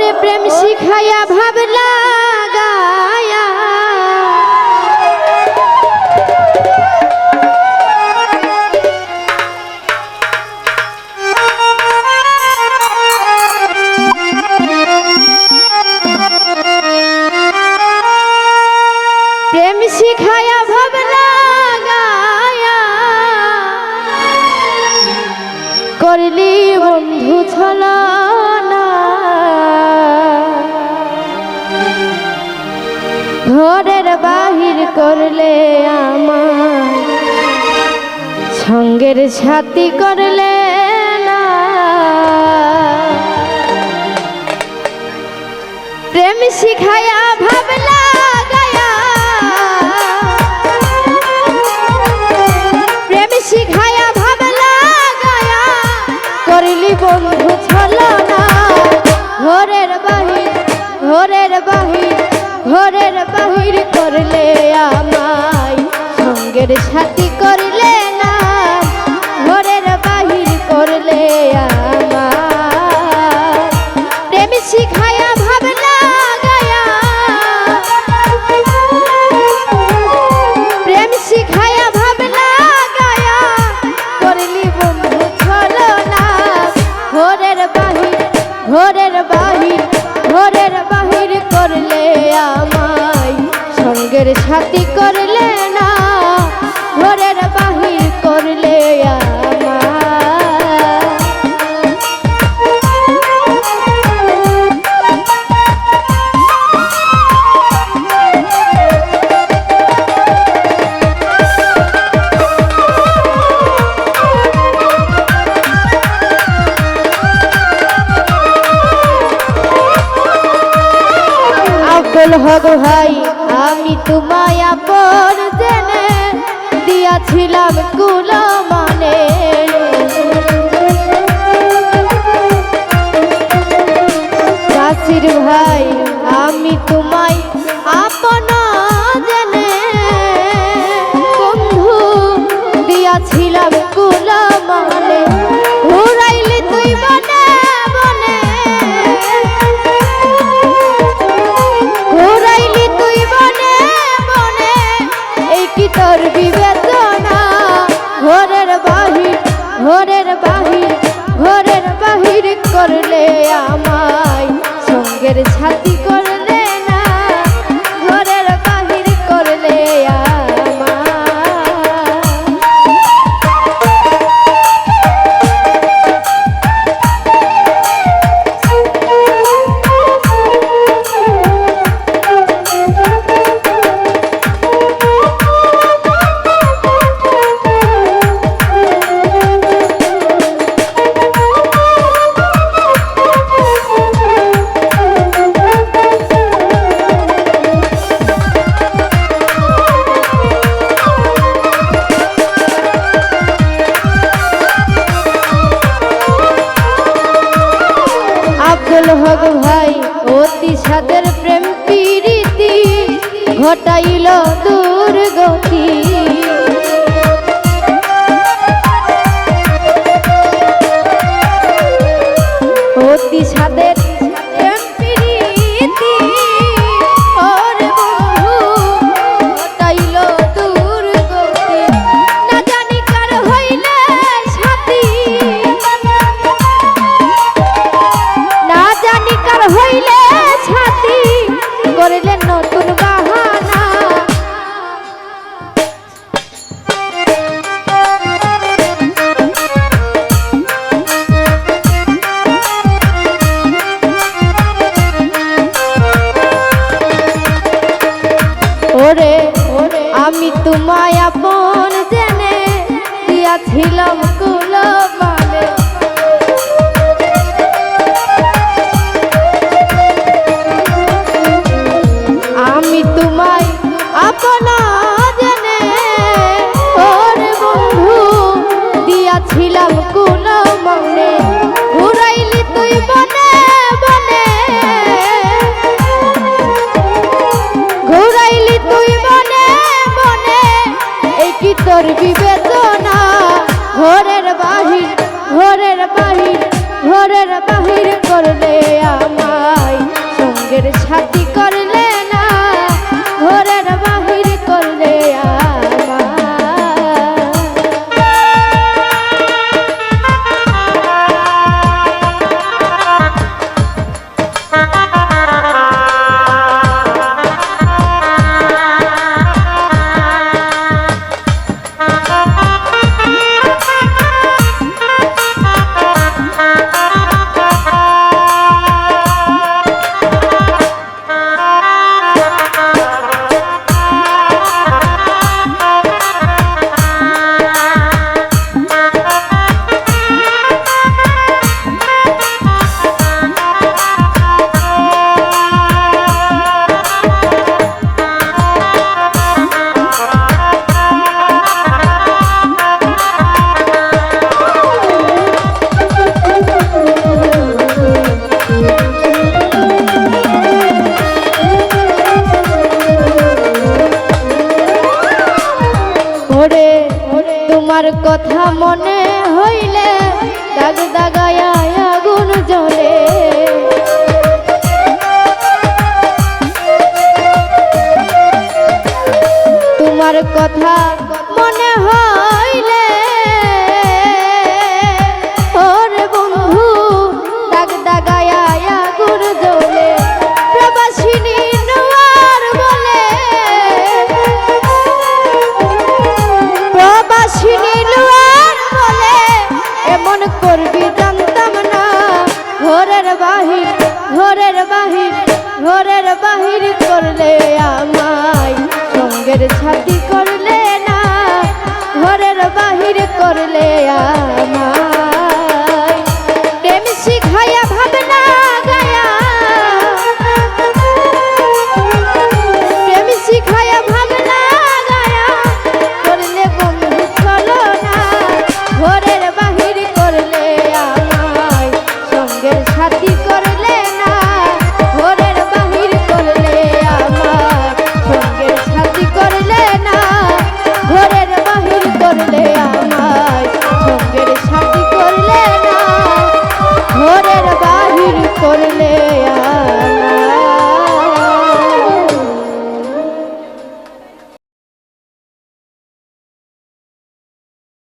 ওরে প্রেম শিখাইয়া ভাব লাগায়া প্রেম শিখাইয়া ভাব লাগায়া করলি বন্ধু ছলনা ঘরের বাহির করলে আমার সঙ্গের সাথী করলে না প্রেম শিখায়া ভাব লাগায়া প্রেম শিখায়া ভাব লাগায়া করলি বন্ধু ছলনা ঘরের বাহির ঘরের বাহির ঘরের বাহির করলে আমায় সঙ্গের সাথী করলে না ঘরের বাহির করলে আমায় প্রেম শিখায়া ভাব লাগায়া প্রেম শিখায়া ভাব লাগায়া করলি বন্ধু ছলনা ঘরের বাহির ঘরের বাহির ঘরের বাহির করলে আমায় সঙ্গের সাথী করলে না ঘরের বাহির করলে আপন হগ ভাই আমি তোমায় আপন জেনে দিয়াছিলাম কুল মানে কাশির ভাই আমি তোমায় আপন জেনে বন্ধু দিয়াছিলাম কুল মানে ঘুরাইলি তুই বনে বনে ঘুরাইলি তুই বনে বনে এই কি তোর বিবেচনা ঘরের বাহির ঘরের বাহির ঘরের বাহির করলে আমায় সঙ্গের সাথী করলে না ঘরের বাহির করলে হগ ভাই অতি সাদের প্রেম প্রীতি ঘটাইল দুর্গতি অতি সাদের প্রেম প্রীতি ওর বন্ধু ঘটাইল দুর্গতি না জানি কার হইলে সাথী না জানি কার হইলে ছাতি করলে নতুন বাহানা ওরে ওরে আমি তোমায় আপন জেনে দিয়াছিলাম কুল মানে আমি তোমায় আপনা জেনে ওর বন্ধু দিয়াছিলাম কুল মনে ঘুরাইলি তুই বনে বনে ঘুরাইলি তুই বনে বনে এই কি তোর বিবেচনা ঘরের বাহির ঘরের বাহির ঘরের বাহির করলে আমায় সঙ্গের সাথী করলে না ঘরের বাহির করলে তোমার কথা মনে হইলে দাগ দাগায় আগুন জ্বলে তোমার কথা মনে হইলে ওরে বন্ধু দাগ দাগায় আগুন জ্বলে প্রবাসিনী নোয়ার বলে প্রবাসিনী নোয়ার বলে এমন করবি জানতাম না ঘরের বাহির ঘরের বাহির ঘরের বাহির করলে আমায় সঙ্গের সাথী করলে না ঘরের বাহির করলে আমায় প্রেম শিখায়া ভাবনা গায়া প্রেম শিখায়া ভাবনা গায়া করলে বন্ধু চলো না ঘরের বাহির করলে আমায় সঙ্গের সাথী করলে না ঘরের বাহির করলে আমায় সঙ্গের সাথী করলে না ঘরের বাহির করলে আমায় সঙ্গের সাথী করলে না ঘরের বাহির করলে আমায়